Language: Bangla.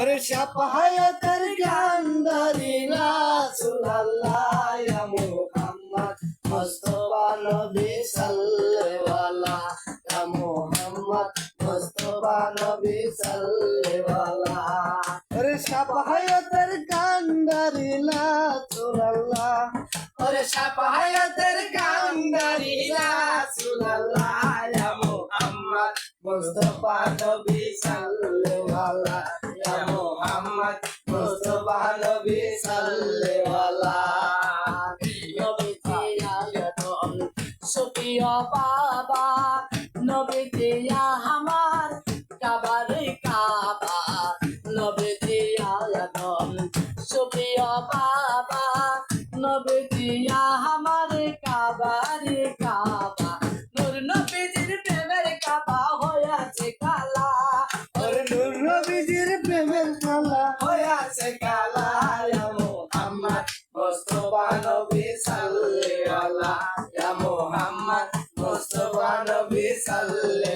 ওরে শাফায়াতের কান্দারি রাসূলুল্লাহ ইয়া মুহাম্মদ মুস্তাফা নবী সাল্লাল্লাহু ইয়া মুহাম্মদ মুস্তাফা নবী সাল্লাল্লাহু ওরে শাফায়াতের কান্দারি রাসূলুল্লাহ ওরে শাফায়াতের কান্দারি রাসূলুল্লাহ ইয়া মুহাম্মদ মুস্তাফা নবী সাল্লাল্লাহু ইয়া মুহাম্মদ মুস্তাফা নবী সাল্লাল্লাহু নবীজি আয়াতন সুফিয়া বাবা নবীজি আমার কাবার কাবা নবীজি আয়াতন সুফিয়া বাবা নবীজি আমার কাবার কাবা নূর নবীজির প্রেমের কাবা হইয়াছে কালা ওরে নূর নবীজির প্রেমের কালা হইয়াছে কালা ইয়া মুহাম্মদ মুস্তাফা নবী সাল্লাল্লাহু ইয়া মুহাম্মদ মুস্তাফা নবী সাল্লাল্লাহু